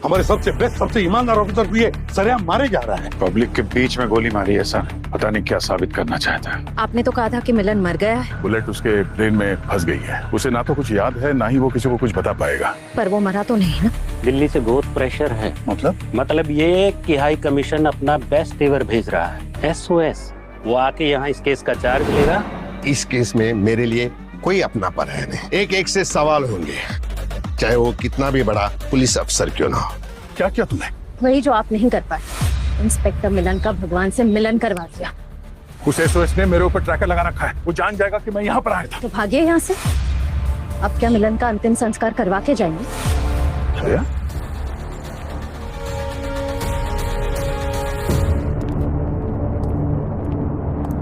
हमारे सबसे बेस्ट, सबसे ईमानदार ऑफिसर को ये सरेआम मारे जा रहा है। पब्लिक के बीच में गोली मारी है सर, पता नहीं क्या साबित करना चाहता है। आपने तो कहा था कि मिलन मर गया है। बुलेट उसके ब्रेन में फंस गई है, उसे ना तो कुछ याद है ना ही वो किसी को कुछ बता पाएगा। पर वो मरा तो नहीं ना? दिल्ली से बहुत प्रेशर है। मतलब ये कि हाई कमीशन अपना बेस्ट एवर भेज रहा है, SOS। वो आके यहाँ इस केस का चार्ज लेगा। इस केस में मेरे लिए कोई अपनापन है नहीं। एक एक से सवाल होंगे, चाहे वो कितना भी बड़ा पुलिस अफसर क्यों ना हो। क्या किया तुमने? वही जो आप नहीं कर पाए, इंस्पेक्टर मिलन का भगवान से मिलन करवा दिया। उस SOS ने मेरे ऊपर ट्रैकर लगा रखा है, वो जान जाएगा कि मैं यहाँ पर आया था। तो भागिए यहाँ से। अब क्या मिलन का अंतिम संस्कार करवा के जाएंगे? क्या?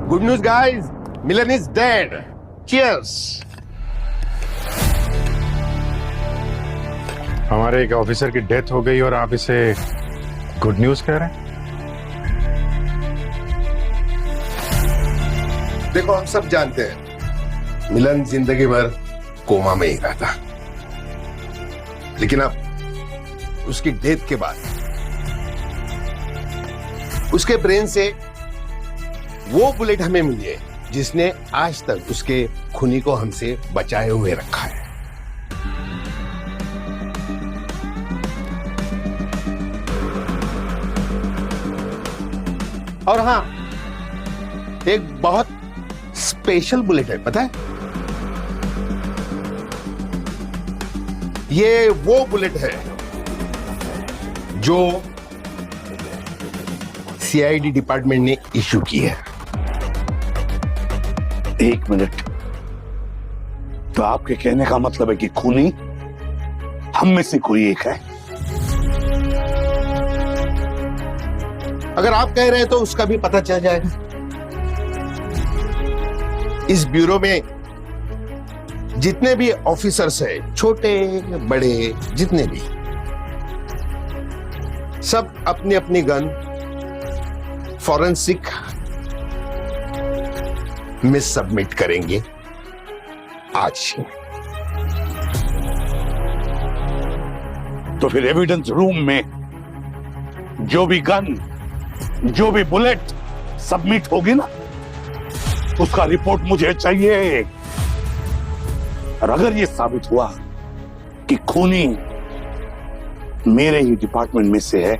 Good news guys, Milan is dead. Cheers. हमारे एक ऑफिसर की डेथ हो गई और आप इसे गुड न्यूज कह रहे हैं? देखो, हम सब जानते हैं मिलन जिंदगी भर कोमा में ही रहता, लेकिन अब उसकी डेथ के बाद उसके ब्रेन से वो बुलेट हमें मिली है जिसने आज तक उसके खूनी को हमसे बचाए हुए रखा है। और हाँ, एक बहुत स्पेशल बुलेट है, पता है? ये वो बुलेट है जो CID डिपार्टमेंट ने इशू की है। एक मिनट, तो आपके कहने का मतलब है कि खूनी हम में से कोई एक है? अगर आप कह रहे हैं तो उसका भी पता चल जाएगा। इस ब्यूरो में जितने भी ऑफिसर्स हैं, छोटे बड़े जितने भी, सब अपनी अपनी गन फॉरेंसिक में सबमिट करेंगे आज ही। तो फिर एविडेंस रूम में जो भी गन, जो भी बुलेट सबमिट होगी ना, उसका रिपोर्ट मुझे चाहिए। और अगर ये साबित हुआ कि खूनी मेरे ही डिपार्टमेंट में से है,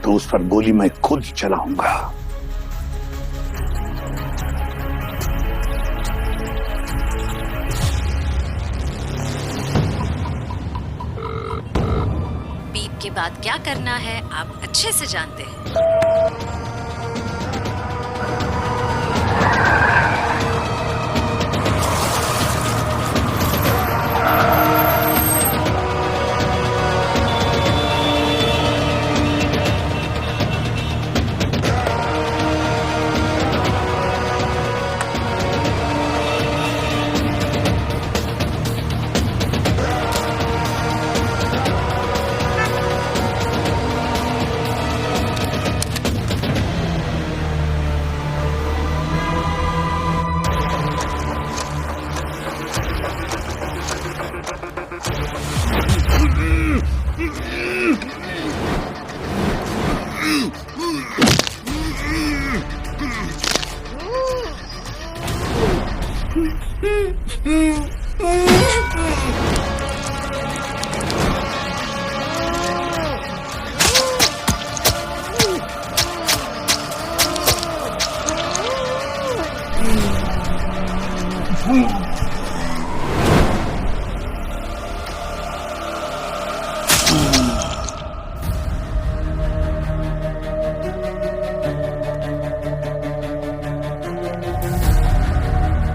तो उस पर गोली मैं खुद चलाऊंगा। बीप के बाद क्या करना है आप अच्छे से जानते हैं।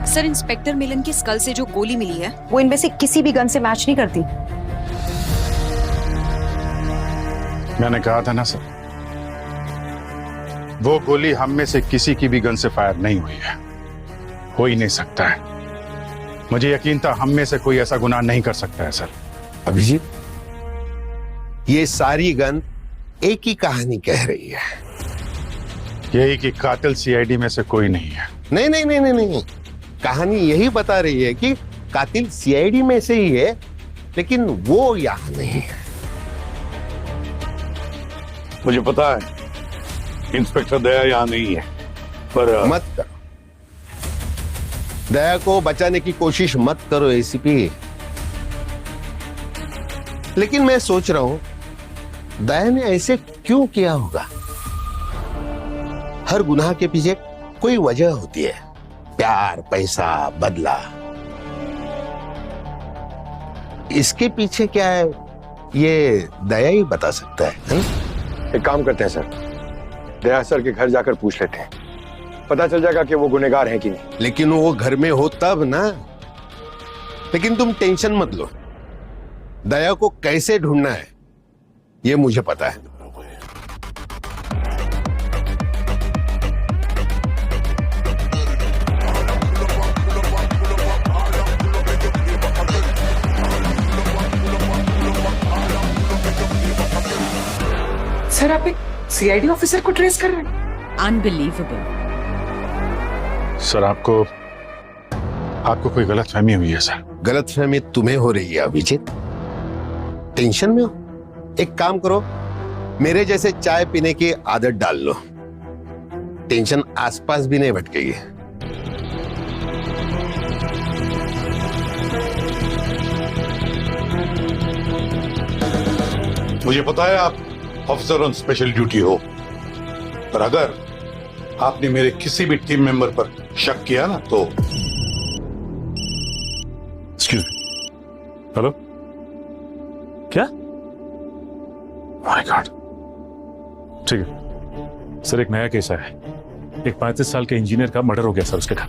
सर, इंस्पेक्टर मिलन की स्कल से जो गोली मिली है वो इनमें से किसी भी गन से मैच नहीं करती। मैंने कहा था ना सर, वो गोली हम में से किसी की भी गन से फायर नहीं हुई है, हो ही नहीं सकता है। मुझे यकीन था हम में से कोई ऐसा गुनाह नहीं कर सकता है सर। अभिजीत, ये सारी गन एक ही कहानी कह रही है। यही कि कातिल CID में से कोई नहीं है। नहीं नहीं नहीं नहीं नहीं, कहानी यही बता रही है कि कातिल CID में से ही है, लेकिन वो यहाँ नहीं है। मुझे पता है इंस्पेक्टर दया यहाँ नहीं है, पर मत करो, दया को बचाने की कोशिश मत करो एसीपी। लेकिन मैं सोच रहा हूं दया ने ऐसे क्यों किया होगा। हर गुनाह के पीछे कोई वजह होती है, प्यार, पैसा, बदला। इसके पीछे क्या है ये दया ही बता सकता है? एक काम करते हैं सर, दया सर के घर जाकर पूछ लेते हैं, पता चल जाएगा कि वो गुनहगार हैं कि नहीं। लेकिन वो घर में हो तब ना। लेकिन तुम टेंशन मत लो, दया को कैसे ढूंढना है ये मुझे पता है। सर आप एक सीआईडी ऑफिसर को ट्रेस कर रहे हैं? अनबिलीवेबल। सर आपको कोई गलतफहमी हुई है सर। गलतफहमी तुम्हें हो रही है अभिजीत, टेंशन में हो। एक काम करो, मेरे जैसे चाय पीने की आदत डाल लो, टेंशन आसपास भी नहीं भटकेगी। मुझे पता है आप ऑफिसर ऑन स्पेशल ड्यूटी हो, पर अगर आपने मेरे किसी भी टीम मेंबर पर शक किया ना तो एक्सक्यूज मी। हेलो, क्या? My God. ठीक है सर, एक नया केस आया है। एक 35 साल के इंजीनियर का मर्डर हो गया सर उसके घर।